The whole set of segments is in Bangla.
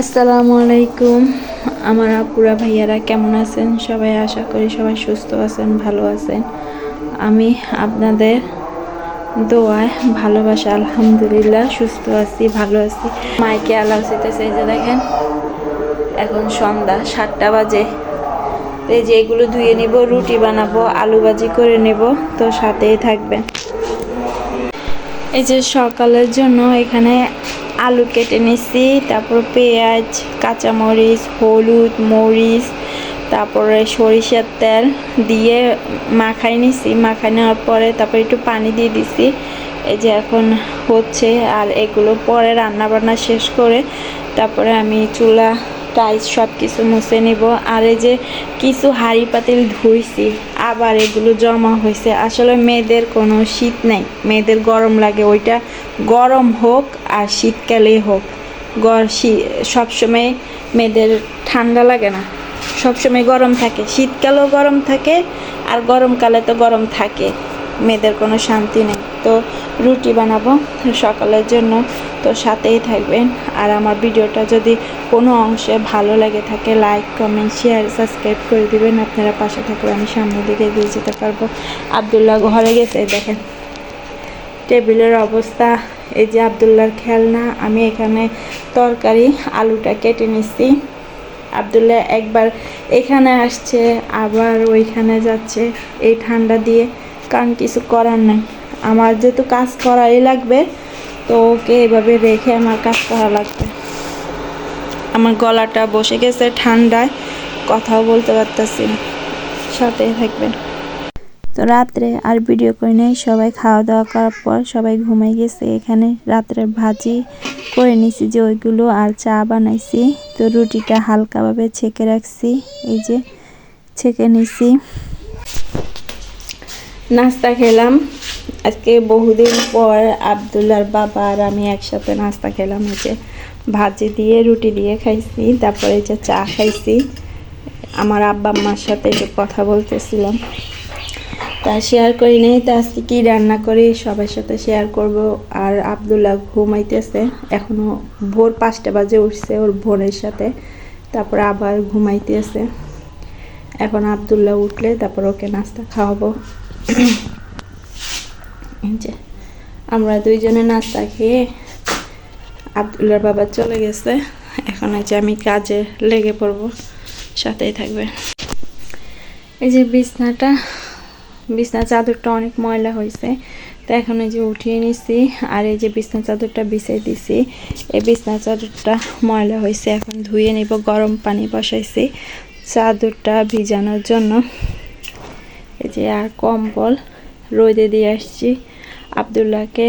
আসসালামু আলাইকুম। আমার আপুরা ভাইয়ারা কেমন আছেন? সবাই আশা করি সবাই সুস্থ আছেন, ভালো আছেন। আমি আপনাদের দোয়ায় ভালোবাসা আলহামদুলিল্লাহ সুস্থ আছি, ভালো আছি। মাইকে আলাউ হইতেছে, এই যে দেখেন এখন সন্ধ্যা 7টা বাজে। তো এই যে এগুলো ধুয়ে নেব, রুটি বানাবো, আলু ভাজি করে নেব, তো সাথেই থাকবেন। এই যে সকালের জন্য এখানে আলু কেটে নিচ্ছি, তারপর পেঁয়াজ, কাঁচামরিচ, হলুদ, মরিচ, তারপরে সরিষার তেল দিয়ে মাখাই নিচ্ছি। মাখাই নেওয়ার পরে তারপরে একটু পানি দিয়ে দিছি। এই যে এখন হচ্ছে, আর এগুলো পরে রান্না বান্না শেষ করে তারপরে আমি চুলা টাইস সব কিছু মুছে নিব। আর এই যে কিছু হাঁড়ি পাতিল ধুইছি, আবার এগুলো জমা হয়েছে। আসলে মেয়েদের কোনো শীত নেই, মেয়েদের গরম লাগে, ওইটা গরম হোক আর শীতকালেই হোক। সবসময় মেয়েদের ঠান্ডা লাগে না, সবসময় গরম থাকে, শীতকালেও গরম থাকে আর গরমকালে তো গরম থাকে, মেয়েদের কোনো শান্তি নেই। তো রুটি বানাবো সকালের জন্য, তো সাথেই থাকবেন। আর আমার ভিডিওটা যদি কোনো অংশে ভালো লাগে থাকে লাইক, কমেন্ট, শেয়ার, সাবস্ক্রাইব করে দিবেন। আপনারা পাশে থাকলে আমি সামনের দিকে এগিয়ে যেতে পারবো। আবদুল্লাহ ঘরে গেছে, দেখেন টেবিলের অবস্থা। এই যে আবদুল্লাহর খেলনা। আমি এখানে তরকারি আলুটা কেটে নিচ্ছি। আবদুল্লাহ একবার এখানে আসছে আবার ওইখানে যাচ্ছে এই ঠান্ডা দিয়ে, কারণ কিছু করার নাই, আমার যেহেতু কাজ করাই লাগবে, তো ওকে এভাবে রেখে আমার কাজ করা লাগবে। আমার গলাটা বসে গেছে ঠান্ডায়, কথাও বলতে পারতেছি না। সাথে থাকবেন। তো রাত্রে আর ভিডিও করে নেই, সবাই খাওয়া দাওয়া করার পর সবাই ঘুমাই গেছে। এখানে রাত্রের ভাজি করে নিছি যে ওইগুলো, আর চা বানাইছি। তো রুটিটা হালকাভাবে ছেঁকে রাখছি, এই যে ছেঁকে নিছি। নাস্তা খেলাম আজকে বহুদিন পর, আবদুল্লার বাবা আর আমি একসাথে নাস্তা খেলাম। এই যে ভাজি দিয়ে রুটি দিয়ে খাইছি, তারপরে এই যে চা খাইছি। আমার আব্বা আম্মার সাথে একটু কথা বলতেছিলাম, তা শেয়ার করি নেই। তা আজকে কী রান্না করি সবার সাথে শেয়ার করব। আর আবদুল্লাহ ঘুমাইতেছে, এখনও ভোর 5টা বাজে উঠছে ওর বোনের সাথে, তারপর আবার ঘুমাইতেছে। এখন আবদুল্লাহ উঠলে তারপর ওকে নাস্তা খাওয়াবো। যে আমরা দুইজনে নাস্তা খেয়ে আবদুল্লার বাবা চলে গেছে, এখন যে আমি কাজে লেগে পড়বো, সাথেই থাকবে। এই যে বিছনা চাদরটা অনেক ময়লা হয়েছে, তো এখন এই যে উঠিয়ে নিছি। আর এই যে বিছনা চাদরটা বিছিয়ে দিছি, এই বিছনা চাদরটা ময়লা হয়েছে, এখন ধুয়ে নিব। গরম পানি বসাইছি চাদরটা ভিজানোর জন্য। এই যে আর কম্বল রোদে দিয়ে আসছি, আবদুল্লাহকে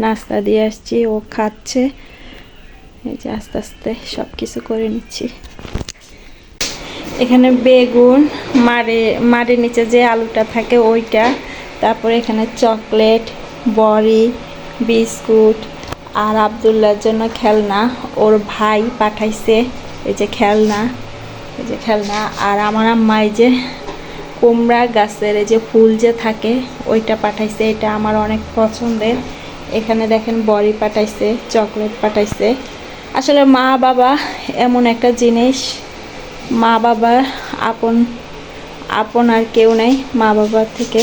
নাস্তা দিয়ে আসছি, ও খাচ্ছে। এই যে আস্তে আস্তে সব কিছু করে নিচ্ছি। এখানে বেগুন, মাড়ের নিচে যে আলুটা থাকে ওইটা, তারপরে এখানে চকলেট, বড়ি, বিস্কুট, আর আবদুল্লার জন্য খেলনা ওর ভাই পাঠাইছে। এই যে খেলনা, এই যে খেলনা। আর আমার আম্মা এই যে কুমড়া গাছের এই যে ফুল যে থাকে ওইটা পাঠাইছে, এটা আমার অনেক পছন্দের। এখানে দেখেন বড়ি পাঠাইছে, চকলেট পাঠাইছে। আসলে মা বাবা এমন একটা জিনিস, মা বাবার আপন আর কেউ নেই মা বাবার থেকে।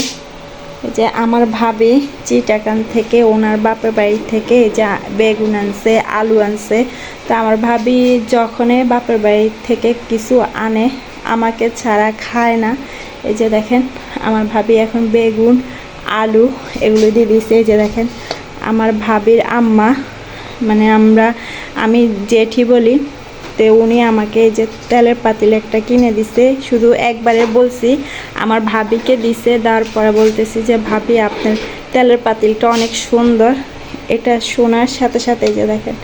এই যে আমার ভাবি চিটাগাং থেকে ওনার বাপের বাড়ি থেকে এই যে বেগুন আনছে, আলু আনছে। তা আমার ভাবি যখনই বাপের বাড়ি থেকে কিছু আনে আমাকে ছাড়া খায় না। এই যে দেখেন আমার ভাবি এখন বেগুন, আলু এগুলো দিয়ে দিছে। এই যে দেখেন আমার ভাবির আম্মা, মানে আমি জেঠি বলি, তো উনি আমাকে এই যে তেলের পাতিল একটা কিনে দিছে। শুধু একবারে বলছি, আমার ভাবিকে দিছে, দেওয়ার পরে বলতেছি যে ভাবি আপনার তেলের পাতিলটা অনেক সুন্দর। এটা শোনার সাথে সাথে যে দেখেন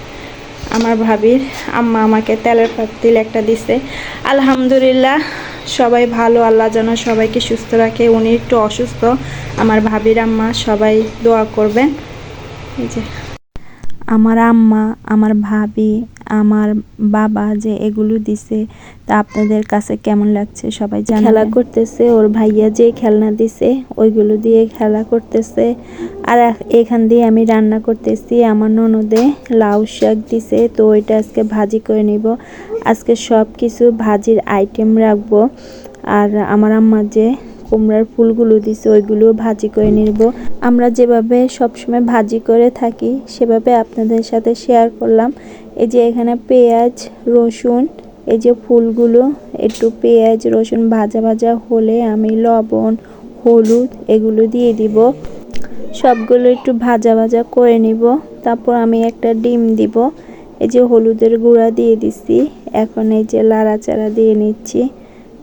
আমার ভাবির আম্মা আমাকে তেলের পাতিল একটা দিছে। আলহামদুলিল্লাহ সবাই ভালো, আল্লাহ যেন সবাইকে সুস্থ রাখে। উনি একটু অসুস্থ আমার ভাবির আম্মা, সবাই দোয়া করবেন। এই যে আমার আম্মা, আমার ভাবি, আমার বাবা যে এগুলো দিছে, তা আপনাদের কাছে কেমন লাগছে সবাই জানাবেন। খেলা করতেছে, ওর ভাইয়া যে খেলনা দিছে ওইগুলো দিয়ে খেলা করতেছে। আর এখান দিয়ে আমি রান্না করতেছি। আমার ননদে লাউ শাক দিছে, তো ওইটা আজকে ভাজি করে নিব। আজকে সব কিছু ভাজির আইটেম রাখবো। আর আমার আম্মা যে কুমড়ার ফুলগুলো দিছে ওইগুলো ভাজি করে নিব। আমরা যেভাবে সবসময় ভাজি করে থাকি সেভাবে আপনাদের সাথে শেয়ার করলাম। এই যে এখানে পেঁয়াজ, রসুন, এই যে ফুলগুলো, একটু পেঁয়াজ রসুন ভাজা ভাজা হলে আমি লবণ, হলুদ এগুলো দিয়ে দিব। সবগুলো একটু ভাজা ভাজা করে নিব। তারপর আমি একটা ডিম দিব। এই যে হলুদের গুঁড়া দিয়ে দিছি। এখন এই যে লাড়াচাড়া দিয়ে নিচ্ছি।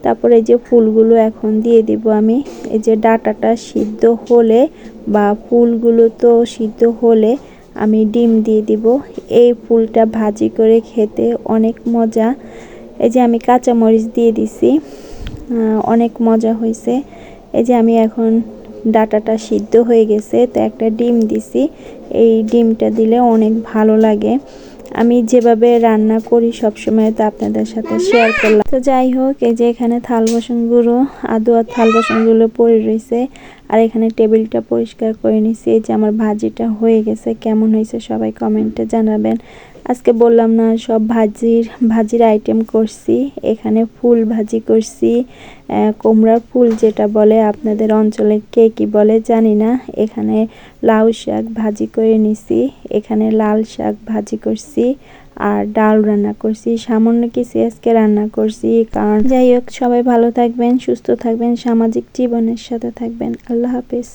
তারপরে এই যে ফুলগুলো এখন দিয়ে দিব আমি। এই যে ডাটাটা সিদ্ধ হলে বা ফুলগুলো তো সিদ্ধ হলে আমি ডিম দিয়ে দিব। এই ফুলটা ভাজি করে খেতে অনেক মজা। এই যে আমি কাঁচামরিচ দিয়ে দিছি, অনেক মজা হয়েছে। এই যে আমি এখন ডাটাটা সিদ্ধ হয়ে গেছে, তো একটা ডিম দিছি। এই ডিমটা দিলে অনেক ভালো লাগে। আমি যেভাবে রান্না করি সবসময় তা আপনাদের সাথে শেয়ার করলাম। তো যাই হোক, এই যে এখানে থাল বাসনগুলো আদু আর থাল বাসনগুলো পড়ে রয়েছে। আর এখানে টেবিলটা পরিষ্কার করে নিছি। এই যে আমার ভাজিটা হয়ে গেছে, কেমন হয়েছে সবাই কমেন্টে জানাবেন। আজকে বললাম না সব ভাজির আইটেম করছি। এখানে ফুল ভাজি করছি, কুমড়ার ফুল যেটা বলে, আপনাদের অঞ্চলে কে কি বলে জানি না। এখানে লাউ শাক ভাজি করে নিছি, এখানে লাল শাক ভাজি করছি, আর ডাল রান্না করছি। সামান্য কিছু আজকে রান্না করছি। কারণ যাই হোক, সবাই ভালো থাকবেন, সুস্থ থাকবেন, সামাজিক জীবনের সাথে থাকবেন। আল্লাহ হাফেজ।